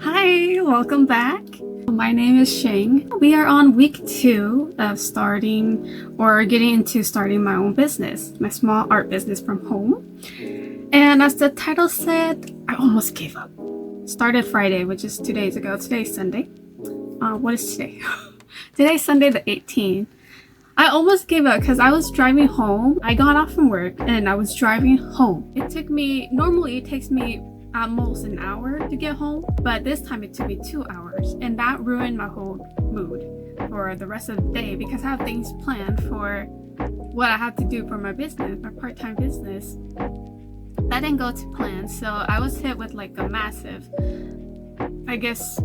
Hi, welcome back. My name is Sheng. We are on week 2 of getting into starting my own business, my small art business from home. And as the title said, I almost gave up. Started Friday, which is 2 days ago. Today's Sunday. What is today? Today's Sunday the 18th. I almost gave up because I was driving home. I got off from work and I was driving home. Normally it takes me almost an hour to get home, but this time it took me 2 hours, and that ruined my whole mood for the rest of the day because I have things planned for what I have to do for my business, my part-time business. That didn't go to plan, so I was hit with like a massive, I guess,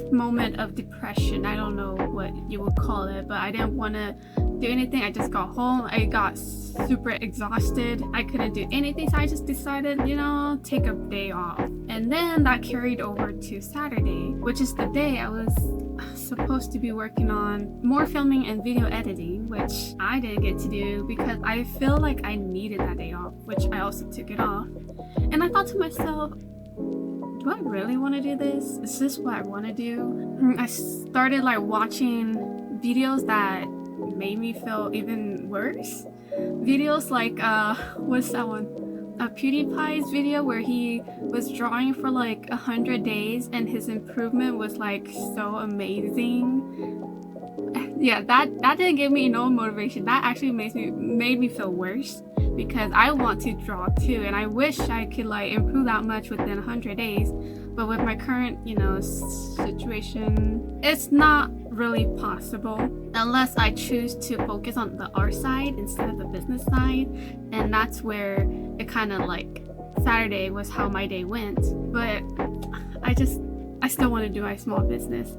moment of depression. I don't know what you would call it, but I didn't want to do anything. I just got home. I got super exhausted. I couldn't do anything, so I just decided, take a day off. And then that carried over to Saturday, which is the day I was supposed to be working on more filming and video editing, which I didn't get to do because I feel like I needed that day off, which I also took it off. And I thought to myself, do I really want to do this? Is this what I want to do? I started watching videos that made me feel even worse. Videos like, what's that one? PewDiePie's video where he was drawing for 100 days and his improvement was so amazing. Yeah, that didn't give me no motivation. That actually made me feel worse because I want to draw too, and I wish I could improve that much within 100 days. But with my current, situation, it's not really possible unless I choose to focus on the art side instead of the business side. And that's where it kind of Saturday was how my day went. But I still want to do my small business.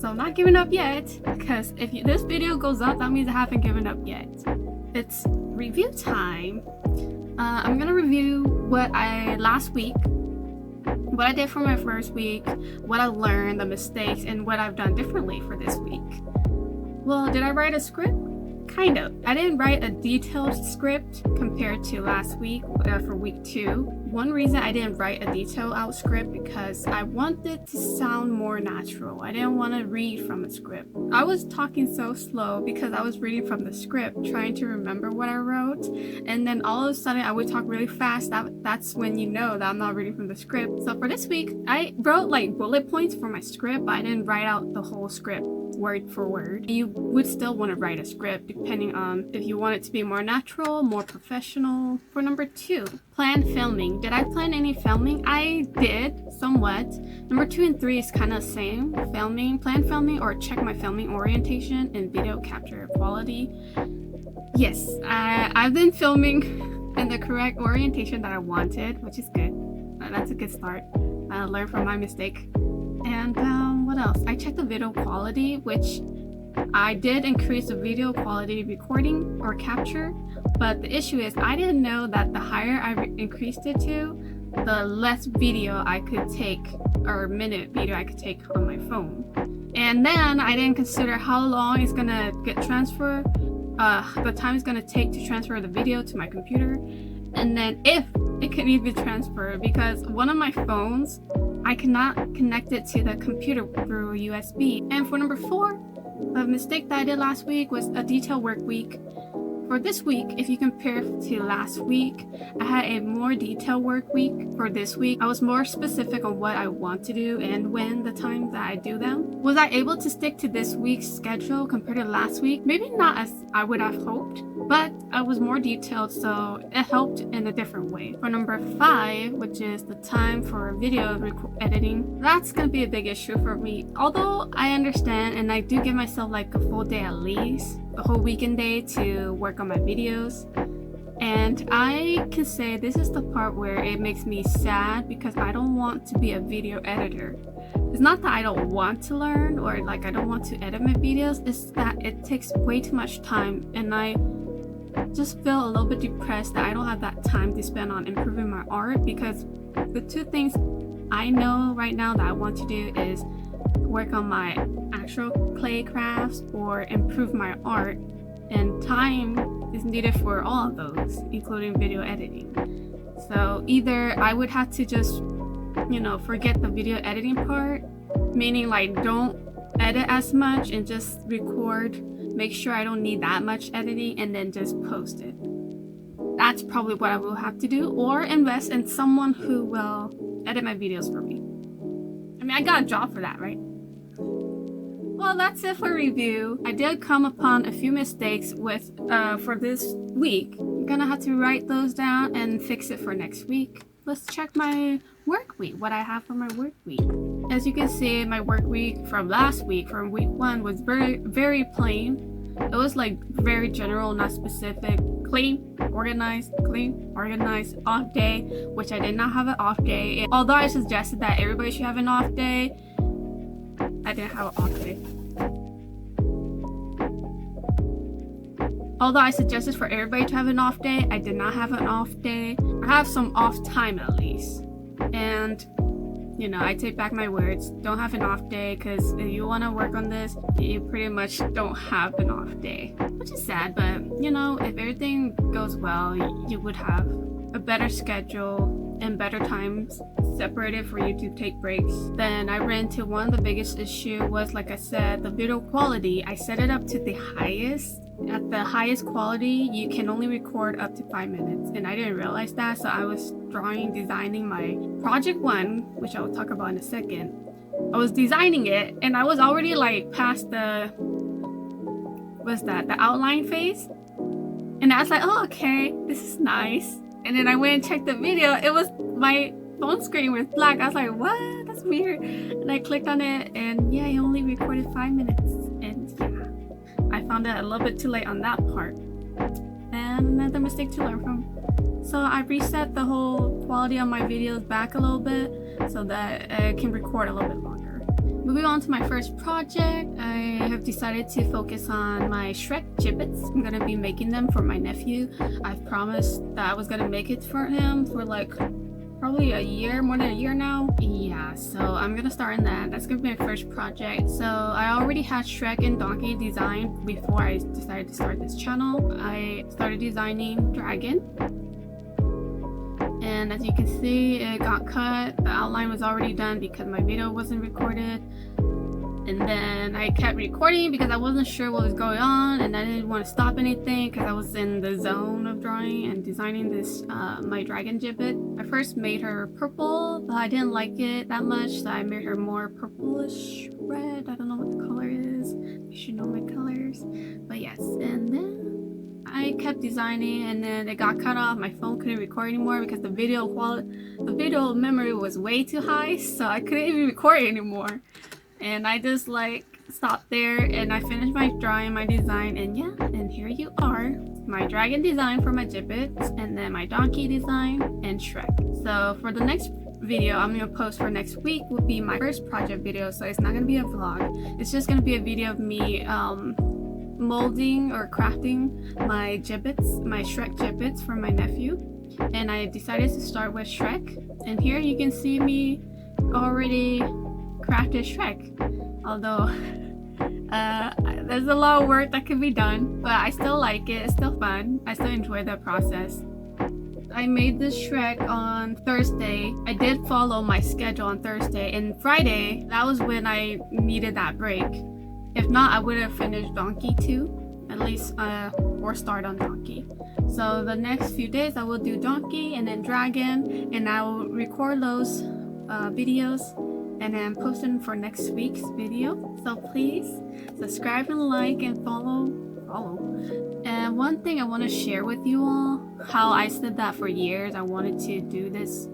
So I'm not giving up yet, because if this video goes up, that means I haven't given up yet. It's review time. I'm gonna review what I did for my first week, what I learned, the mistakes, and what I've done differently for this week. Well, did I write a script? Kind of. I didn't write a detailed script compared to last week for week 2. One reason I didn't write a detailed out script because I wanted to sound more natural. I didn't want to read from a script. I was talking so slow because I was reading from the script, trying to remember what I wrote, and then all of a sudden I would talk really fast. That's when you know that I'm not reading from the script. So for this week, I wrote bullet points for my script, but I didn't write out the whole script word for word. You would still want to write a script depending on if you want it to be more natural, more professional. For number 2, plan filming. Did I plan any filming? I did, somewhat. Number 2 and 3 is kind of the same. Plan filming, or check my filming orientation and video capture quality. Yes, I've been filming in the correct orientation that I wanted, which is good. That's a good start. I learned from my mistake. And what else? I checked the video quality, which I did increase the video quality recording or capture, but the issue is I didn't know that the higher I increased it to, the less video I could take, or minute video I could take on my phone. And then I didn't consider how long it's gonna get transferred, the time it's gonna take to transfer the video to my computer, and then if it can even transfer, because one of my phones, I cannot connect it to the computer through USB. And for number 4, the mistake that I did last week was a detailed work week. For this week, if you compare to last week, I had a more detailed work week. For this week, I was more specific on what I want to do and when the time that I do them. Was I able to stick to this week's schedule compared to last week? Maybe not as I would have hoped, but I was more detailed, so it helped in a different way. For number 5, which is the time for video editing, that's gonna be a big issue for me. Although I understand, and I do give myself a full day at least, a whole weekend day to work on my videos. And I can say this is the part where it makes me sad because I don't want to be a video editor. It's not that I don't want to learn or I don't want to edit my videos, it's that it takes way too much time, and I just feel a little bit depressed that I don't have that time to spend on improving my art, because the 2 things I know right now that I want to do is work on my actual clay crafts or improve my art, and time is needed for all of those, including video editing. So either I would have to just, forget the video editing part, meaning like don't edit as much and just record, make sure I don't need that much editing, and then just post it. That's probably what I will have to do, or invest in someone who will edit my videos for me. I mean, I got a job for that, right? Well, that's it for review. I did come upon a few mistakes for this week. I'm gonna have to write those down and fix it for next week. Let's check my work week, what I have for my work week. As you can see, my work week from last week, from week 1, was very, very plain. It was like very general, not specific. Clean, organized, off day, which I did not have an off day. Although I suggested that everybody should have an off day, I didn't have an off day. Although I suggested for everybody to have an off day, I did not have an off day. I have some off time at least. And, I take back my words. Don't have an off day, because if you want to work on this, you pretty much don't have an off day. Which is sad, but, if everything goes well, you would have a better schedule and better times separated for you to take breaks. Then I ran into one of the biggest issue was, like I said, the video quality. I set it up to the highest. At the highest quality, you can only record up to 5 minutes, and I didn't realize that. So I was designing my project 1, which I will talk about in a second. I was designing it, and I was already like past the outline phase, and I was like, oh, okay, this is nice. And then I went and checked the video. It was, my phone screen was black. I was like, what? That's weird. And I clicked on it, and yeah, I only recorded 5 minutes. And yeah, I found it a little bit too late on that part. And another mistake to learn from. So I reset the whole quality of my videos back a little bit so that I can record a little bit longer. Moving on to my first project, I have decided to focus on my Shrek gibbets. I'm gonna be making them for my nephew. I've promised that I was gonna make it for him for like probably a year, more than a year now. Yeah, so I'm gonna start on that. That's gonna be my first project. So I already had Shrek and Donkey designed before I decided to start this channel. I started designing Dragon. And as you can see, it got cut. The outline was already done because my video wasn't recorded. And then I kept recording because I wasn't sure what was going on, and I didn't want to stop anything because I was in the zone of drawing and designing this my dragon gibbet. I first made her purple, but I didn't like it that much, so I made her more purplish red. I don't know what the color is. You should know my colors. But yes, and then I kept designing, and then it got cut off. My phone couldn't record anymore because the video memory was way too high, so I couldn't even record it anymore. And I just like stopped there, and I finished my drawing, my design, and yeah, and here you are, my dragon design for my gibbets, and then my donkey design and Shrek. So for the next video I'm gonna post for next week will be my first project video, so it's not gonna be a vlog. It's just gonna be a video of me molding or crafting my gibbets, my Shrek gibbets for my nephew. And I decided to start with Shrek, and here you can see me already crafted Shrek, although there's a lot of work that could be done, but I still like it. It's still fun. I still enjoy the process. I made this Shrek on Thursday. I did follow my schedule on Thursday, and Friday, that was when I needed that break. If not, I would have finished Donkey too, at least, or start on Donkey. So the next few days I will do Donkey and then Dragon, and I will record those videos and then post them for next week's video. So please subscribe and like and follow. And one thing I want to share with you all, how I said that for years I wanted to do this.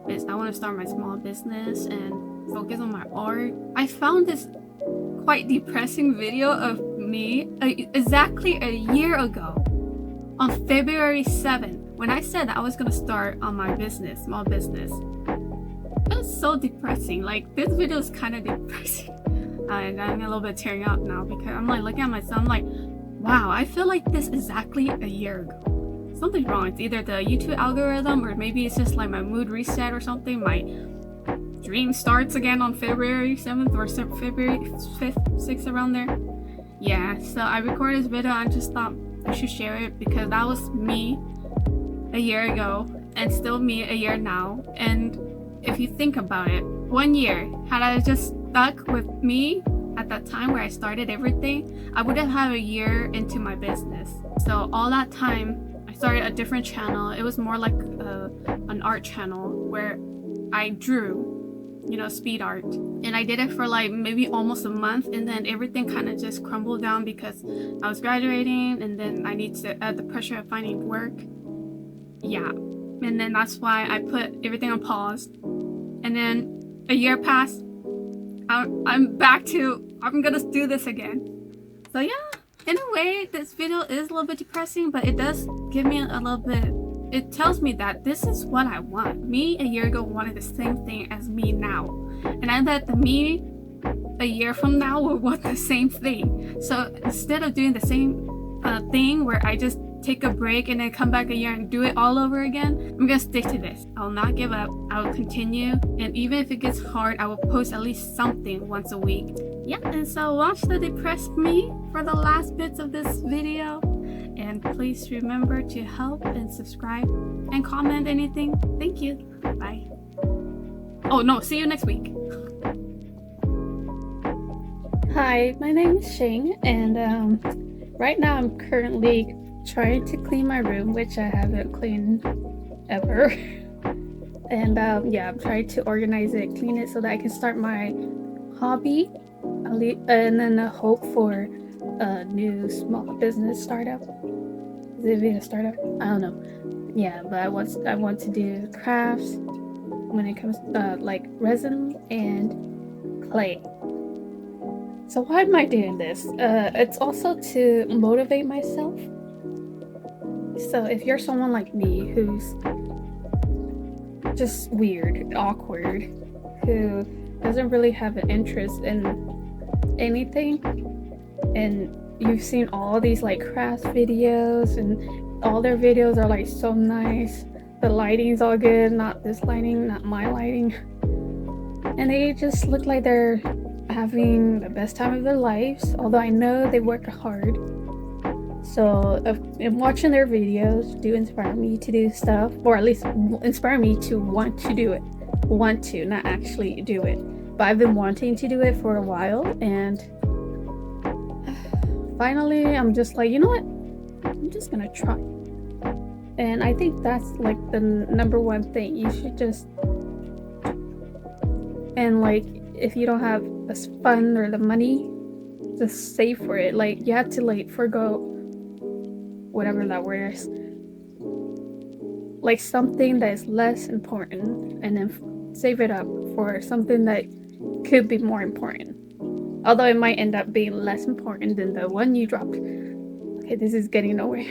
I want to start my small business and focus on my art. I found this quite depressing video of me exactly a year ago on February 7th when I said that I was going to start on my business, small business. It was so depressing. Like, this video is kind of depressing. And I'm a little bit tearing up now because I'm like looking at myself, I'm like, wow, I feel like this exactly a year ago. Something's wrong. It's either the YouTube algorithm, or maybe it's just like my mood reset or something. My dream starts again on February 7th or February 5th, 6th, around there. Yeah, so I recorded this video and just thought I should share it because that was me a year ago. and still me a year now. And if you think about it, 1 year, had I just stuck with me at that time where I started everything, I wouldn't have a year into my business. So all that time, I started a different channel. It was more like an art channel where I drew, speed art. And I did it for like maybe almost a month, and then everything kind of just crumbled down because I was graduating, and then I need to add the pressure of finding work. Yeah. And then that's why I put everything on pause. And then a year passed. I'm back to, I'm gonna do this again. So yeah, in a way, this video is a little bit depressing, but it does give me a little bit, it tells me that this is what I want. Me a year ago wanted the same thing as me now. And I bet the me a year from now will want the same thing. So instead of doing the same thing where I just take a break and then come back a year and do it all over again, I'm gonna stick to this. I'll not give up. I will continue, and even if it gets hard, I will post at least something once a week. Yeah, and so watch the depressed me for the last bits of this video, and please remember to help and subscribe and comment anything. Thank you. Bye. Oh no, see you next week. Hi, my name is Shing, and right now I'm currently trying to clean my room, which I haven't cleaned ever. And yeah, I'm trying to organize it, clean it so that I can start my hobby, and then hope for a new small business startup. Is it even a startup? I don't know. Yeah, but I want to do crafts when it comes like resin and clay. So why am I doing this? It's also to motivate myself. So if you're someone like me who's just weird, awkward, who doesn't really have an interest in anything, and you've seen all these like craft videos, and all their videos are like so nice, the lighting's all good, not this lighting, not my lighting, and they just look like they're having the best time of their lives, although I know they work hard. So watching their videos do inspire me to do stuff, or at least inspire me to want to do it. Want to, not actually do it. But I've been wanting to do it for a while, and finally I'm just like, you know what? I'm just gonna try. And I think that's like the number one thing. You should just, and like if you don't have the fun or the money, just save for it. Like you have to like forgo whatever that word is, like something that is less important, and then save it up for something that could be more important, although it might end up being less important than the one you dropped. Okay, this is getting nowhere.